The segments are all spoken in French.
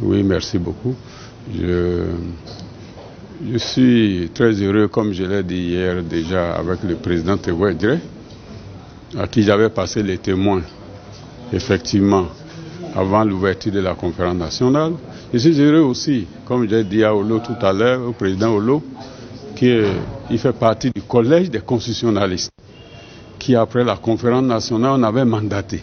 Oui, merci beaucoup. Je suis très heureux, comme je l'ai dit hier déjà avec le président Théo Edré, à qui j'avais passé les témoins, effectivement, avant l'ouverture de la conférence nationale. Je suis heureux aussi, comme j'ai dit à Olo tout à l'heure, au président Olo, qu'il fait partie du collège des constitutionnalistes, qui après la conférence nationale, on avait mandaté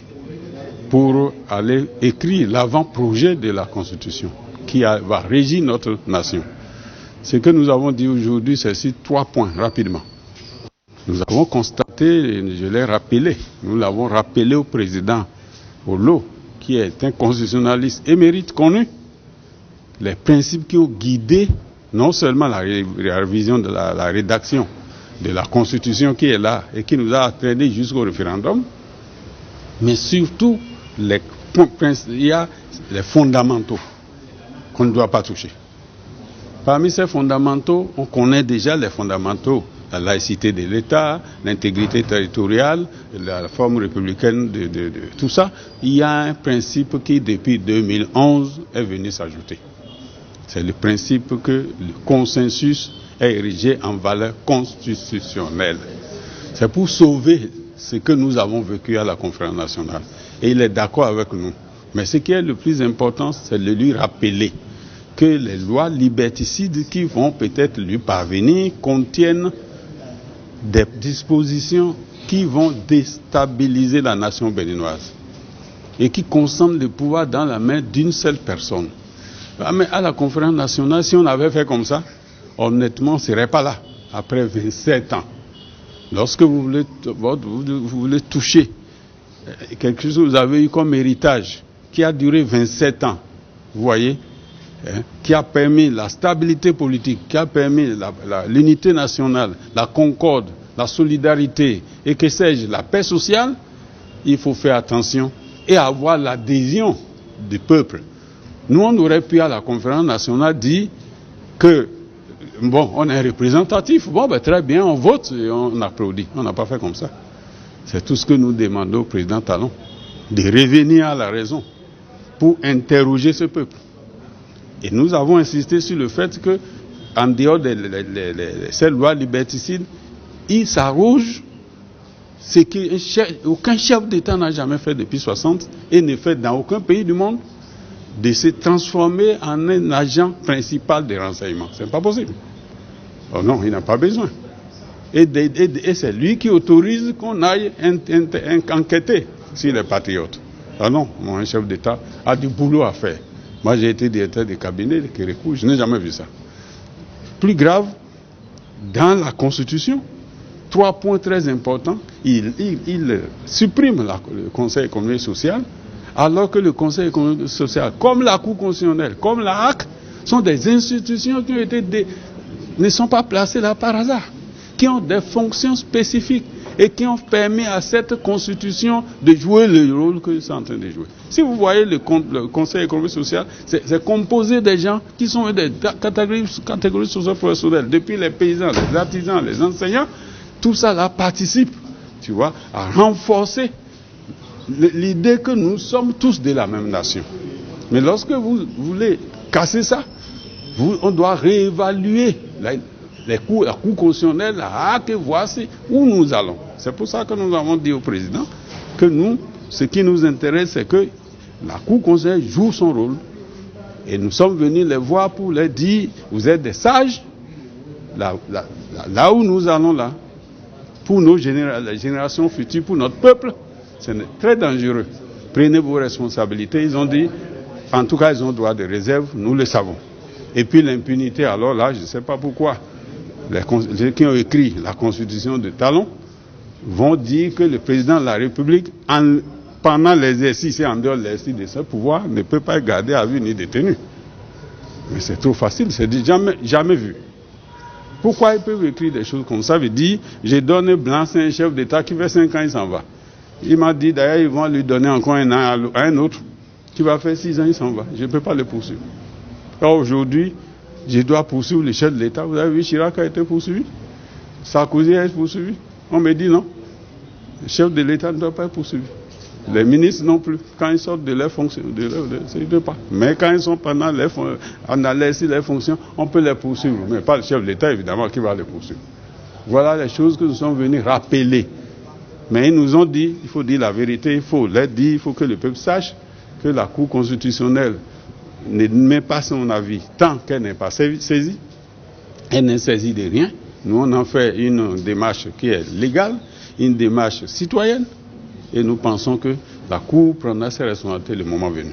pour aller écrire l'avant-projet de la Constitution qui va régir notre nation. Ce que nous avons dit aujourd'hui, c'est sur 3 points, rapidement. Nous avons constaté, je l'ai rappelé, nous l'avons rappelé au président Olo, qui est un constitutionnaliste émérite connu, les principes qui ont guidé non seulement la révision de la rédaction de la Constitution qui est là et qui nous a entraînés jusqu'au référendum, mais surtout il y a les fondamentaux qu'on ne doit pas toucher. Parmi ces fondamentaux, on connaît déjà les fondamentaux, la laïcité de l'État, l'intégrité territoriale, la forme républicaine de tout ça. Il y a un principe qui, depuis 2011, est venu s'ajouter. C'est le principe que le consensus est érigé en valeur constitutionnelle. C'est pour sauver ce que nous avons vécu à la conférence nationale. Et il est d'accord avec nous. Mais ce qui est le plus important, c'est de lui rappeler que les lois liberticides qui vont peut-être lui parvenir contiennent des dispositions qui vont déstabiliser la nation béninoise et qui concentrent le pouvoir dans la main d'une seule personne. Mais à la conférence nationale, si on avait fait comme ça, honnêtement, on ne serait pas là, après 27 ans. Lorsque vous voulez toucher quelque chose que vous avez eu comme héritage, qui a duré 27 ans, vous voyez, qui a permis la stabilité politique, qui a permis l'unité nationale, la concorde, la solidarité et que sais-je, la paix sociale, il faut faire attention et avoir l'adhésion du peuple. Nous, on aurait pu à la conférence nationale dire que, bon, on est représentatif, bon, ben, très bien, on vote et on applaudit. On n'a pas fait comme ça. C'est tout ce que nous demandons au président Talon, de revenir à la raison pour interroger ce peuple. Et nous avons insisté sur le fait que, en dehors de ces lois liberticides, il s'arroge ce qu'aucun chef d'État n'a jamais fait depuis 60 et ne fait dans aucun pays du monde, de se transformer en un agent principal des renseignements. Ce n'est pas possible. Oh non, il n'a pas besoin. Et c'est lui qui autorise qu'on aille enquêter sur les patriotes. Ah non, mon chef d'État a du boulot à faire. Moi, j'ai été directeur de cabinet de Kérékou, je n'ai jamais vu ça. Plus grave, dans la Constitution, 3 points très importants, il supprime le Conseil économique et social, alors que le Conseil économique et social, comme la Cour constitutionnelle, comme la HAC, sont des institutions qui ont ne sont pas placées là par hasard, qui ont des fonctions spécifiques et qui ont permis à cette Constitution de jouer le rôle que c'est en train de jouer. Si vous voyez le Conseil économique et social, c'est composé des gens qui sont des catégories socio-professionnelles, depuis les paysans, les artisans, les enseignants, tout ça là participe, tu vois, à renforcer l'idée que nous sommes tous de la même nation. Mais lorsque vous voulez casser ça, on doit réévaluer la Cour constitutionnelle, la HAC, et voici où nous allons. C'est pour ça que nous avons dit au président que nous, ce qui nous intéresse, c'est que la Cour constitutionnelle joue son rôle. Et nous sommes venus les voir pour leur dire, vous êtes des sages, là où nous allons là, pour les générations futures, pour notre peuple, c'est très dangereux. Prenez vos responsabilités. Ils ont dit, en tout cas, ils ont droit de réserve, nous le savons. Et puis l'impunité, alors là, je ne sais pas pourquoi, ceux qui ont écrit la Constitution de Talon vont dire que le président de la République, pendant l'exercice et en dehors de l'exercice de ce pouvoir, ne peut pas garder à vue ni détenu. Mais c'est trop facile, c'est jamais vu. Pourquoi ils peuvent écrire des choses comme ça? Ils disent, j'ai donné blanc-seing à un chef d'État qui fait 5 ans, il s'en va. Il m'a dit, d'ailleurs, ils vont lui donner encore un an à un autre qui va faire 6 ans, il s'en va. Je ne peux pas le poursuivre. Alors aujourd'hui, je dois poursuivre le chef de l'État. Vous avez vu, Chirac a été poursuivi. Sarkozy a été poursuivi. On me dit non. Le chef de l'État ne doit pas être poursuivi. Les ministres non plus. Quand ils sortent de leurs fonctions, c'est pas. Mais quand ils sont pendant en exercice leurs fonctions, on peut les poursuivre. Mais pas le chef de l'État, évidemment, qui va les poursuivre. Voilà les choses que nous sommes venus rappeler. Mais ils nous ont dit, il faut dire la vérité, il faut les dire, il faut que le peuple sache que la Cour constitutionnelle ne met pas son avis tant qu'elle n'est pas saisie. Elle n'est saisie de rien. Nous, on en fait une démarche qui est légale, une démarche citoyenne. Et nous pensons que la Cour prendra ses responsabilités le moment venu.